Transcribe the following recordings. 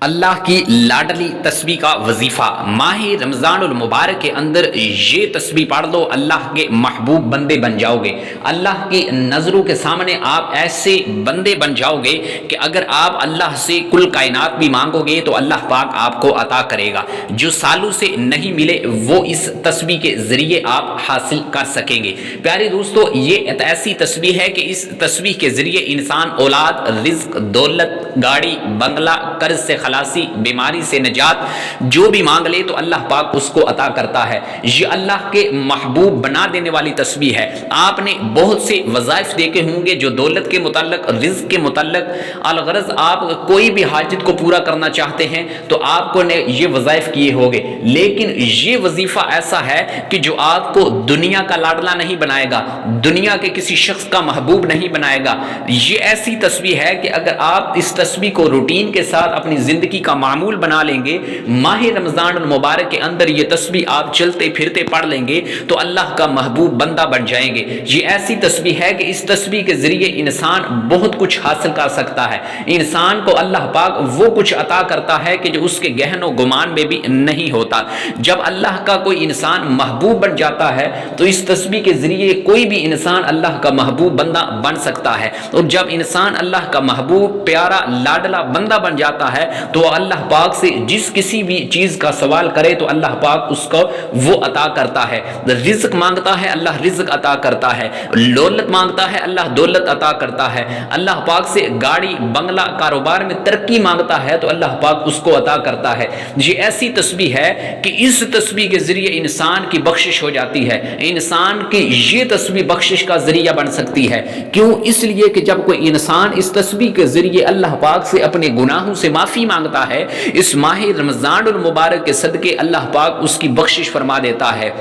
اللہ کی لاڈلی تسبیح کا وظیفہ ماہ رمضان المبارک کے اندر یہ تسبیح پڑھ لو، اللہ کے محبوب بندے بن جاؤ گے۔ اللہ کی نظروں کے سامنے آپ ایسے بندے بن جاؤ گے کہ اگر آپ اللہ سے کل کائنات بھی مانگو گے تو اللہ پاک آپ کو عطا کرے گا۔ جو سالوں سے نہیں ملے وہ اس تسبیح کے ذریعے آپ حاصل کر سکیں گے۔ پیارے دوستو، یہ ایسی تسبیح ہے کہ اس تسبیح کے ذریعے انسان اولاد، رزق، دولت، گاڑی، بنگلہ، قرض سے خلاصی، بیماری سے نجات جو بھی مانگ لے تو اللہ پاک اس کو عطا کرتا ہے۔ یہ اللہ کے محبوب بنا دینے والی تسبیح ہے۔ آپ نے بہت سے وظائف دیکھے ہوں گے جو دولت کے متعلق، رزق کے متعلق، الغرض آپ کوئی بھی حاجت کو پورا کرنا چاہتے ہیں تو آپ کو نے یہ وظائف کیے ہوگے، لیکن یہ وظیفہ ایسا ہے کہ جو آپ کو دنیا کا لاڈلا نہیں بنائے گا، دنیا کے کسی شخص کا محبوب نہیں بنائے گا۔ یہ ایسی تسبیح ہے کہ اگر آپ اس تسبیح کو روٹین کے ساتھ اپنی زندگی کا معمول بنا لیں گے، ماہ رمضان المبارک کے اندر یہ تسبیح آپ چلتے پھرتے پڑھ لیں گے تو اللہ کا محبوب بندہ بن جائیں گے۔ یہ ایسی تسبیح ہے کہ اس تسبیح کے ذریعے انسان بہت کچھ حاصل کر سکتا ہے۔ انسان کو اللہ پاک وہ کچھ عطا کرتا ہے کہ جو اس کے گہن و گمان میں بھی نہیں ہوتا۔ جب اللہ کا کوئی انسان محبوب بن جاتا ہے تو اس تسبیح کے ذریعے کوئی بھی انسان اللہ کا محبوب بندہ بن سکتا ہے، اور جب انسان اللہ کا محبوب پیارا لاڈلا بندہ بن جاتا ہے تو اللہ پاک سے جس کسی بھی چیز کا سوال کرے تو اللہ پاک اس کو وہ عطا کرتا ہے۔ رزق مانگتا ہے اللہ رزق عطا کرتا ہے، دولت مانگتا ہے اللہ دولت عطا کرتا ہے، اللہ پاک سے گاڑی، بنگلہ، کاروبار میں ترقی مانگتا ہے تو اللہ پاک اس کو عطا کرتا ہے۔ یہ ایسی تسبیح ہے کہ اس تسبیح کے ذریعے انسان کی بخشش ہو جاتی ہے۔ انسان کی یہ تسبیح بخشش کا ذریعہ بن سکتی ہے۔ کیوں؟ اس لیے کہ جب کوئی انسان اس تسبیح کے ذریعے اللہ پاک سے اپنے گناہوں سے معافی مانگتا ہے، اس ماہ رمضان المبارک کے صدقے اللہ پاک اس کی بخشش فرما دیتا ہے۔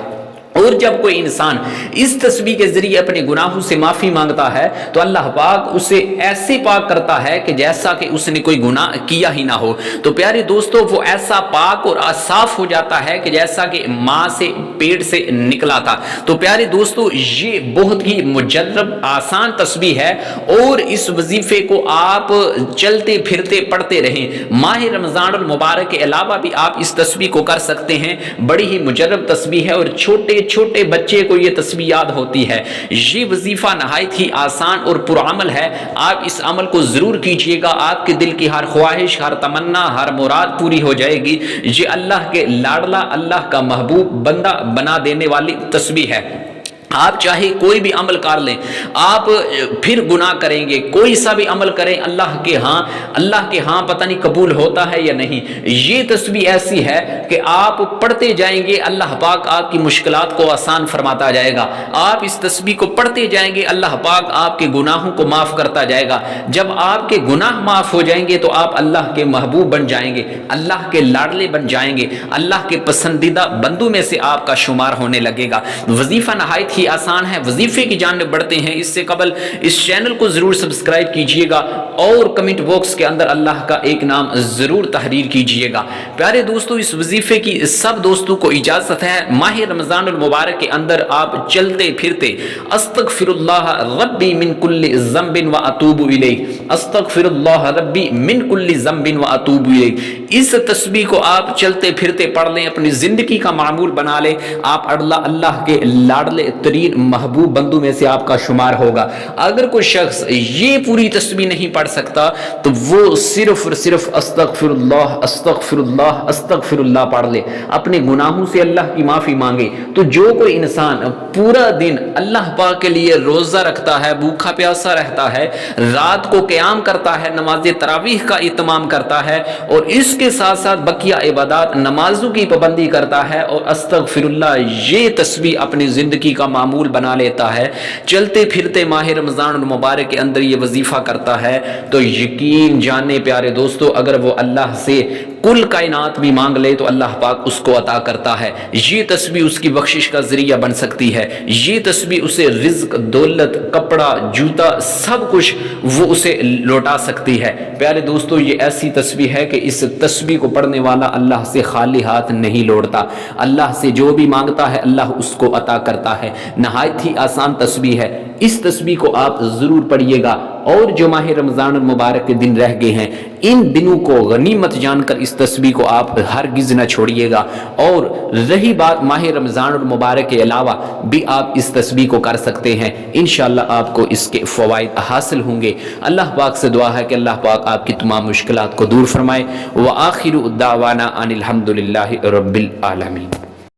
اور جب کوئی انسان اس تسبیح کے ذریعے اپنے گناہوں سے معافی مانگتا ہے تو اللہ پاک اسے ایسے پاک کرتا ہے کہ جیسا کہ اس نے کوئی گناہ کیا ہی نہ ہو۔ تو پیارے دوستو، وہ ایسا پاک اور صاف ہو جاتا ہے کہ جیسا کہ ماں سے پیٹ سے نکلا تھا۔ تو پیارے دوستو، یہ بہت ہی مجرب آسان تسبیح ہے، اور اس وظیفے کو آپ چلتے پھرتے پڑھتے رہیں۔ ماہ رمضان المبارک کے علاوہ بھی آپ اس تسبیح کو کر سکتے ہیں۔ بڑی ہی مجرب تسبیح ہے اور چھوٹے بچے کو یہ تسبیح یاد ہوتی ہے۔ یہ وظیفہ نہایت ہی آسان اور پرعمل ہے۔ آپ اس عمل کو ضرور کیجئے گا، آپ کے دل کی ہر خواہش، ہر تمنا، ہر مراد پوری ہو جائے گی۔ یہ اللہ کے لاڈلا، اللہ کا محبوب بندہ بنا دینے والی تسبیح ہے۔ آپ چاہے کوئی بھی عمل کر لیں، آپ پھر گناہ کریں گے، کوئی سا بھی عمل کریں، اللہ کے ہاں پتہ نہیں قبول ہوتا ہے یا نہیں۔ یہ تسبیح ایسی ہے کہ آپ پڑھتے جائیں گے، اللہ پاک آپ کی مشکلات کو آسان فرماتا جائے گا۔ آپ اس تسبیح کو پڑھتے جائیں گے، اللہ پاک آپ کے گناہوں کو معاف کرتا جائے گا۔ جب آپ کے گناہ معاف ہو جائیں گے تو آپ اللہ کے محبوب بن جائیں گے، اللہ کے لاڈلے بن جائیں گے، اللہ کے پسندیدہ بندوں میں سے آپ کا شمار ہونے لگے گا۔ وظیفہ نہایت ہی آسان ہے۔ وظیفے کی جانب بڑھتے ہیں، اس سے قبل اس چینل کو ضرور سبسکرائب کیجئے گا اور کمنٹ باکس کے اندر اللہ کا ایک نام ضرور تحریر کیجئے گا۔ پیارے دوستو، اس وظیفے کی سب دوستوں کو اجازت ہے۔ ماہ رمضان المبارک کے اندر آپ چلتے پھرتے استغفر اللہ ربی من کل ذنب و اتوب الیہ، استغفر اللہ ربی من کل ذنب و اتوب الیہ، اس تسبیح کو آپ چلتے پھرتے پڑھ لیں، اپنی زندگی کا معمول بنا لیں، آپ اللہ کے لاڈلے ترین محبوب بندوں میں سے آپ کا شمار ہوگا۔ اگر کوئی شخص یہ پوری تسبیح نہیں پڑھ سکتا تو وہ صرف اور صرف استغفر اللہ استغفر اللہ استغفر اللہ پڑھ لے، اپنے گناہوں سے اللہ کی معافی مانگے۔ تو جو کوئی انسان پورا دن اللہ پاک کے لیے روزہ رکھتا ہے، بھوکا پیاسا رہتا ہے، رات کو قیام کرتا ہے، نماز تراویح کا اہتمام کرتا ہے، اور اس کے ساتھ ساتھ بقیہ عبادات نمازوں کی پابندی کرتا ہے اور استغفر اللہ یہ تسبیح اپنی زندگی کا معمول بنا لیتا ہے، چلتے پھرتے ماہ رمضان المبارک کے اندر یہ وظیفہ کرتا ہے، تو یقین جانے پیارے دوستو، اگر وہ اللہ سے کل کائنات بھی مانگ لے تو اللہ پاک اس کو عطا کرتا ہے۔ یہ تسبیح اس کی بخشش کا ذریعہ بن سکتی ہے۔ یہ تسبیح اسے رزق، دولت، کپڑا، جوتا، سب کچھ وہ اسے لوٹا سکتی ہے۔ پیارے دوستو، یہ ایسی تسبیح ہے کہ اس تسبیح کو پڑھنے والا اللہ سے خالی ہاتھ نہیں لوٹتا۔ اللہ سے جو بھی مانگتا ہے اللہ اس کو عطا کرتا ہے۔ نہایت ہی آسان تسبیح ہے، اس تسبیح کو آپ ضرور پڑھیے گا۔ اور جو ماہ رمضان المبارک کے دن رہ گئے ہیں ان دنوں کو غنیمت جان کر اس تسبیح کو آپ ہرگز نہ چھوڑیے گا۔ اور رہی بات ماہ رمضان المبارک کے علاوہ بھی آپ اس تسبیح کو کر سکتے ہیں، انشاءاللہ آپ کو اس کے فوائد حاصل ہوں گے۔ اللہ پاک سے دعا ہے کہ اللہ پاک آپ کی تمام مشکلات کو دور فرمائے۔ وآخر دعوانا ان الحمد للہ رب العالمین۔